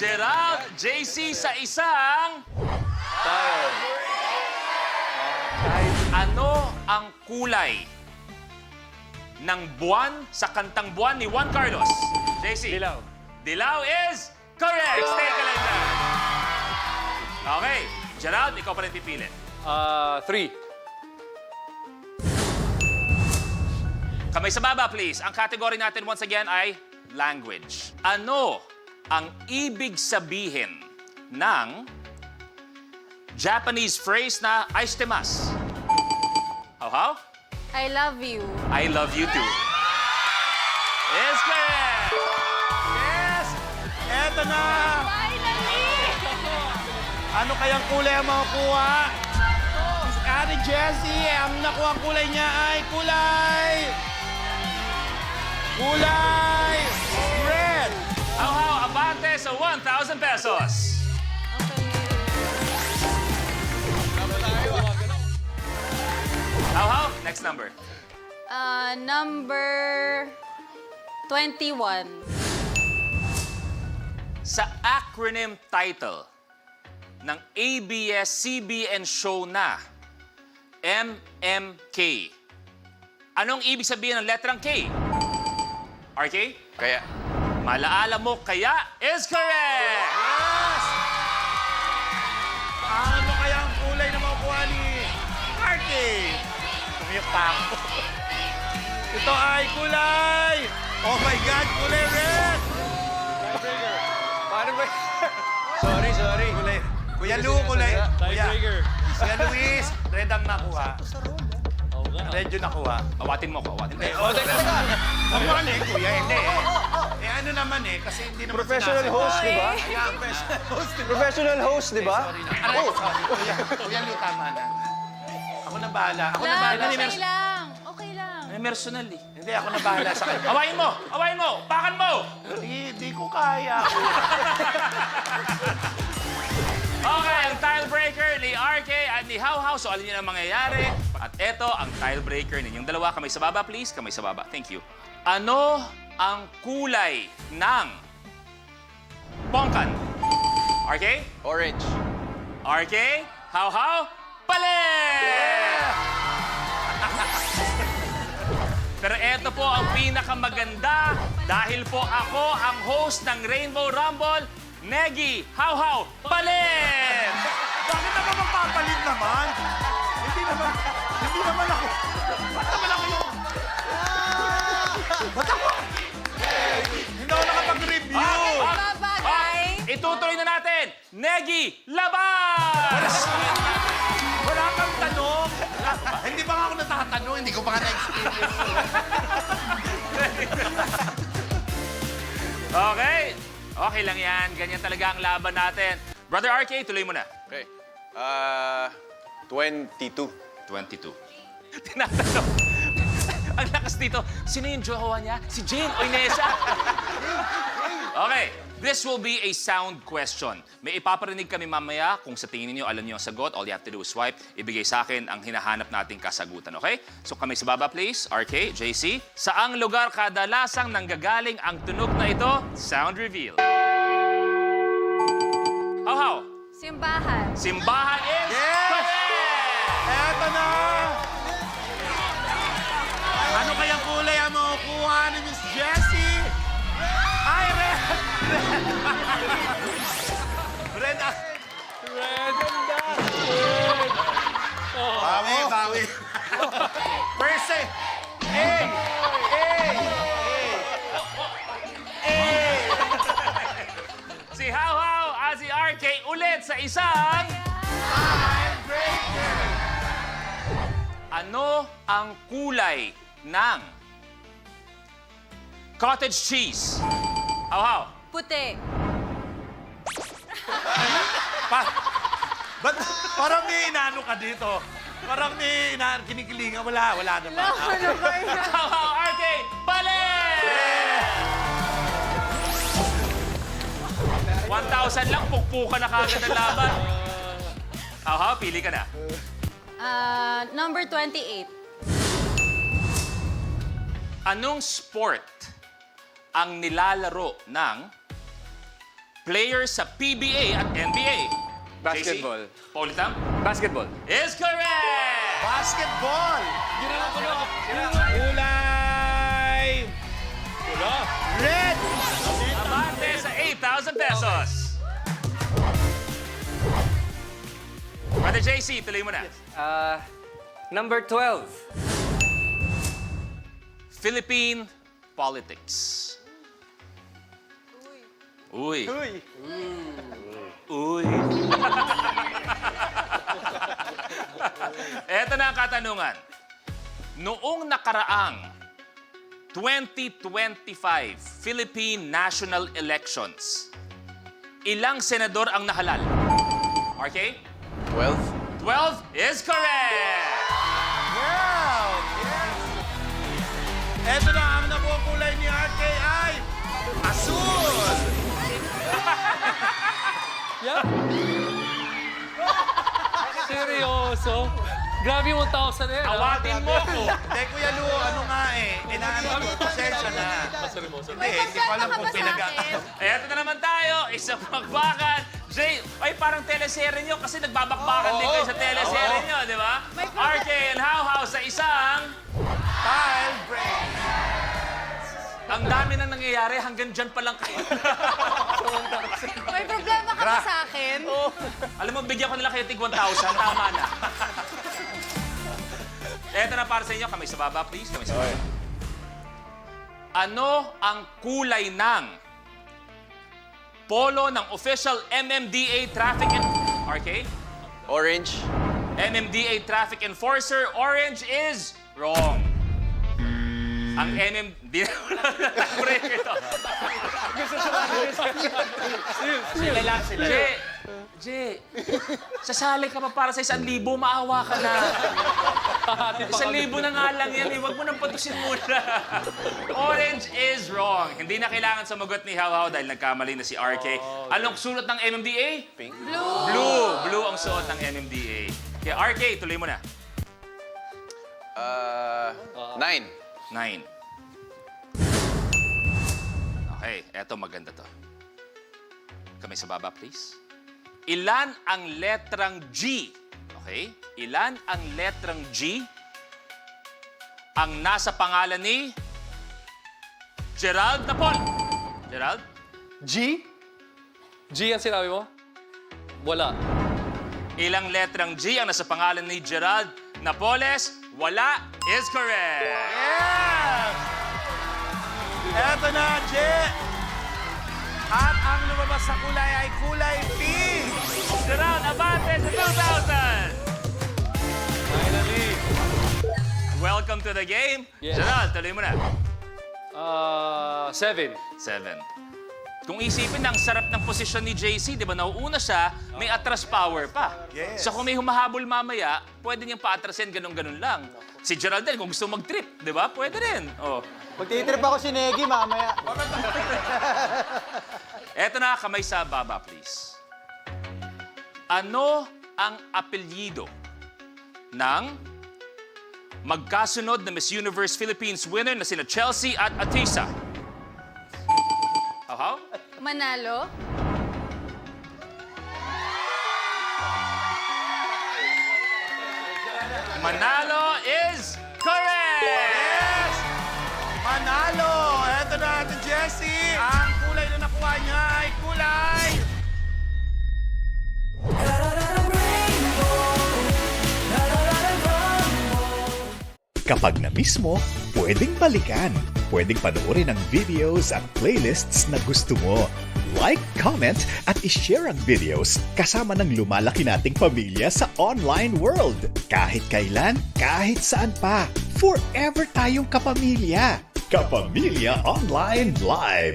Gerald, JC sa isang... Ano ang kulay ng buwan sa kantang Buwan ni Juan Carlos? JC. Dilaw. Dilaw is correct. Stay ka lang dyan. Okay. Gerald, ikaw pa rin pipili. 3. Kamay sa baba, please. Ang category natin once again ay language. Ano ang ibig sabihin ng Japanese phrase na aishitemasu? How? I love you. I love you too. Is correct! Yes! Eto na! Finally! Ano kayang kulay ang makukuha? Si Ate Jessie, ang nakuha ang kulay niya ay kulay! Kulay! Red! How, abante sa 1,000 pesos. How, next number. Number 21. Sa acronym title ng ABS-CBN show na MMK, anong ibig sabihin ng letrang K? RK? Kaya. Malaala mo kaya is correct! Yes! Ano kaya ang kulay na makukuha ni Arky? Tumiyok pa ako. Ito ay kulay! Oh my God, kulay red! Paano ba? Sorry. Kulay. Kuya Lu, kulay. Kuya. Tiebreaker. Kuya Luis, red ang nakuha. Red yung nakuha. Awatin mo ko, awatin mo. Oh, teka. Ano naman eh, kuya? Hindi eh. Eh ano naman eh, kasi hindi naman Professional sinasagot. host, di ba? Kaya professional host, di ba? Professional host, di ba? Sorry na. Aray, sorry. Kuya Lu, tama na. Ako na bahala. Ako na bahala. Okay lang. Okay lang. May personal eh. Hindi, ako na bahala sa kanya. Awayin mo! Awayin mo! Pakan mo! Hindi ko kaya. Okay, ang tiebreaker ni RK at ni How How. So, alam niyo na ang mangyayari. At eto ang tiebreaker ninyong dalawa. Kamay sa baba, please. Kamay sa baba. Thank you. Ano ang kulay ng pongkan? RK? Orange. RK? How How? Palit! Pero eto po ang pinakamaganda dahil po ako ang host ng Rainbow Rumble, Negi, How How, Palit! Bakit naman magpapalit naman? Hindi naman ako. Ba't naman ako yung... Ba't ako? Hindi ako nakapag-review. Babagay. Itutuloy na natin, Negi, laban! Wala kang tanong. Hindi ba nga ako natatanong? Hindi ko pa nga na-experience. Okay. Okay lang yan. Ganyan talaga ang laban natin. Brother RK, tuloy mo na. Okay. 22. 22. Tinatanong. Ang lakas dito. Sino yung jowa niya? Si Jane o Inessa? Okay. This will be a sound question. May ipaparinig kami mamaya. Kung sa tingin niyo alam niyo ang sagot, all you have to do is swipe. Ibigay sa akin ang hinahanap nating kasagutan, okay? So kami sa baba, please. RK, JC. Saang lugar kadalasang nanggagaling ang tunog na ito? Sound reveal. How? Simbahan. Simbahan is Yes! correct! Eto na! Ano kayang kulay ang makukuha ni Miss Jessie? Ay, red! Red! Red ang red! Bawi. First say, A! Si How at si RK ulit sa isang... Ano ang kulay ng cottage cheese? How? Puti. Ba't parang may inaano ka dito? Parang may kinikilingan. Wala naman. How, RK, balik! 1,000 lang, pukpukan na kagad ang laban. How, pili ka na. Number 28. Anong sport ang nilalaro ng player sa PBA at NBA? Basketball. JC? Paulit lang? Basketball. Is correct! Basketball! Kulay! Red! Abante sa 8,000 pesos. Brother JC, tuloy mo na. Number 12. Philippine politics. Uy. Uy. Eto na ang katanungan. Noong nakaraang 2025 Philippine national elections, ilang senador ang nahalal? RK? 12. 12 is correct! Wow! Yes! Eto na, ang nabuong kulay ni RK ay asul! Seryoso? Grabe 1,000 eh. Awatin mo ko! Hindi, Kuya Lu, ano nga eh. Inaano ko, pasensya na. Hindi ko alam kung Eto na naman tayo, isang bakbakan. Jay, ay parang teleserye nyo kasi nagbabakbakan din kayo sa teleserye nyo, di ba? RK and How sa isang... Tile break. Ang dami nang nangyayari, hanggang dyan pa lang kayo. May problema ka ba sa akin? Alam mo, bigyan ko nila kayo tig 1,000, tama na. Eto na para sa inyo, kamay sa baba, please. Kamay sa baba. Ano ang kulay ng polo ng official MMDA traffic RK? Orange. MMDA traffic enforcer, orange is wrong. Ang MMD... Break ito. Jay, sasali ka pa para sa 1,000, maawa ka na. 1,000 na nga lang yan eh. Huwag mo nang patusin muna. Orange is wrong. Hindi na kailangan sumagot ni How dahil nagkamali na si RK. Anong suot ng MMDA? Pink. Blue ang suot ng MMDA. Kaya RK, tuloy mo na. 9. 9. Okay, eto maganda to. Kamay sa baba, please. Ilan ang letrang G? Okay? Ilan ang letrang G ang nasa pangalan ni Gerald Napol? Gerald? G? G ang sinabi mo? Wala. Ilang letrang G ang nasa pangalan ni Gerald Napoles? Wala is correct. Yes! Eto na, Jay! At ang lumabas sa kulay ay kulay pink! Gerald, abante sa 2,000! Finally! Welcome to the game. Yes. Gerald, tuloy mo na. 7. 7. Kung isipin na, ang sarap ng posisyon ni JC, di ba? Nauuna siya, may atras power pa. Yes. So kung may humahabol mamaya, pwede niyang paatrasin ganun-ganun lang. Si Gerald din, kung gusto mag-trip, di ba? Pwede rin. Oh. Magtitrip ako si Negi mamaya. Eto na, kamay sa baba, please. Ano ang apelyido ng magkasunod na Miss Universe Philippines winner na sina Chelsea at Atisa? How? Manalo? Manalo is correct! Yes! Manalo! Eto na, Ate Jessie! Ang kulay na nakuha niya ay kulay... Kapag na-miss mo, pwedeng balikan. Pwedeng panoorin ang videos at playlists na gusto mo. Like, comment, at ishare ang videos kasama ng lumalaki nating pamilya sa online world. Kahit kailan, kahit saan pa. Forever tayong kapamilya. Kapamilya Online Live.